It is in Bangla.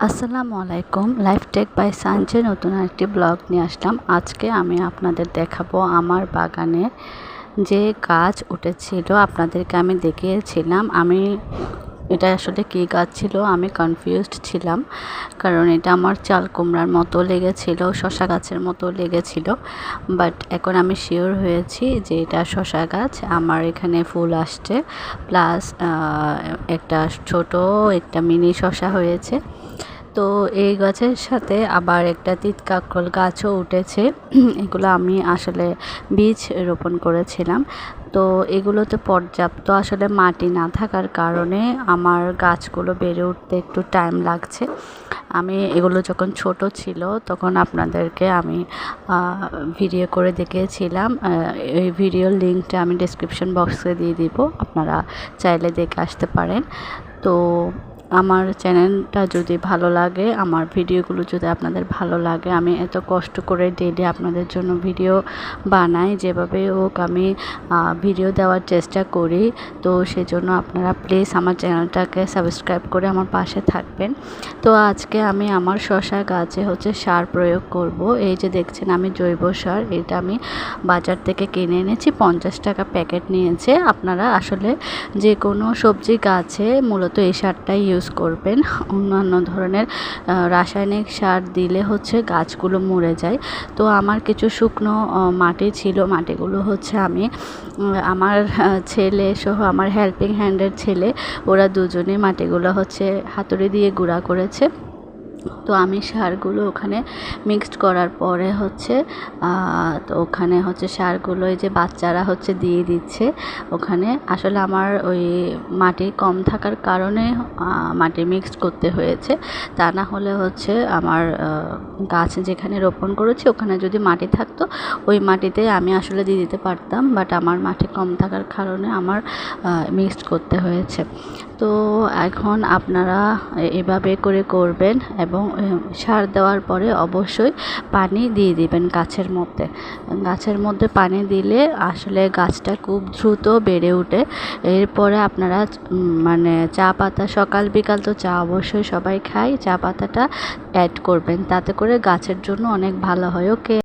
আসসালামু আলাইকুম। লাইফ টেক বাই সানজে নতুন একটি ব্লগ নিয়ে আসলাম। আজকে আমি আপনাদের দেখাবো আমার বাগানে যে গাছ উঠেছিল, আপনাদেরকে আমি দেখিয়েছিলাম। এটা আসলে কী গাছ ছিল আমি কনফিউজড ছিলাম, কারণ এটা আমার চাল কুমড়ার মতো লেগেছিল, শসা গাছের মতো লেগেছিল। বাট এখন আমি শিওর হয়েছি যে এটা শসা গাছ। আমার এখানে ফুল আসছে, প্লাস একটা একটা মিনি শসা হয়েছে। তো এই গাছের সাথে আবার একটা তিত কাকরোল গাছও উঠেছে। এগুলো আমি আসলে বীজ রোপণ করেছিলাম। তো এগুলোতে পর্যাপ্ত আসলে মাটি না থাকার কারণে আমার গাছগুলো বেড়ে উঠতে একটু টাইম লাগছে। আমি এগুলো যখন ছোট ছিল তখন আপনাদেরকে আমি ভিডিও করে দেখিয়েছিলাম। এই ভিডিওর লিঙ্কটা আমি ডেসক্রিপশন বক্সে দিয়ে দিব, আপনারা চাইলে দেখে আসতে পারেন। তো আমার চ্যানেলটা যদি ভালো লাগে, আমার ভিডিওগুলো যদি আপনাদের ভালো লাগে, আমি এত কষ্ট করে ডেইলি আপনাদের জন্য ভিডিও বানাই, যেভাবে হোক আমি ভিডিও দেওয়ার চেষ্টা করি। তো সেজন্য আপনারা প্লিজ আমার চ্যানেলটাকে সাবস্ক্রাইব করে আমার পাশে থাকবেন। তো আজকে আমি আমার শসা গাছে সার প্রয়োগ করব। এই যে দেখছেন আমি জৈব সার, এটা আমি বাজার থেকে কিনে এনেছি, 50 টাকা প্যাকেট নিয়েছে। আপনারা আসলে যে কোনো সবজি গাছে মূলত এই সারটাই ইউজ করবেন। অন্যান্য ধরনের রাসায়নিক সার দিলে গাছগুলো মরে যায়। তো আমার কিছু শুকনো মাটি ছিল, মাটিগুলো আমি আমার ছেলে সহ আমার হেল্পিং হ্যান্ডের ছেলে, ওরা দুজনে মাটিগুলো হাতুড়ি দিয়ে গুঁড়া করেছে। তো আমি সারগুলো ওখানে মিক্সড করার পরে তো ওখানে সারগুলো এই যে বাচ্চারা দিয়ে দিচ্ছে ওখানে। আসলে আমার ওই মাটি কম থাকার কারণে মাটি মিক্সড করতে হয়েছে, তা না হলে আমার গাছ যেখানে রোপণ করেছি ওখানে যদি মাটি থাকতো ওই মাটিতে আমি আসলে দিয়ে দিতে পারতাম। বাট আমার মাটি কম থাকার কারণে আমার মিক্সড করতে হয়েছে। তো এখন আপনারা এভাবে করে করবেন এবং সার দেওয়ার পরে অবশ্যই পানি দিয়ে দিবেন গাছের মধ্যে পানি দিলে আসলে গাছটা খুব দ্রুত বেড়ে ওঠে। এরপরে আপনারা চা পাতা, সকাল বিকাল তো চা অবশ্যই সবাই খায়, চা পাতাটা অ্যাড করবেন, তাতে করে গাছের জন্য অনেক ভালো হয়। ওকে।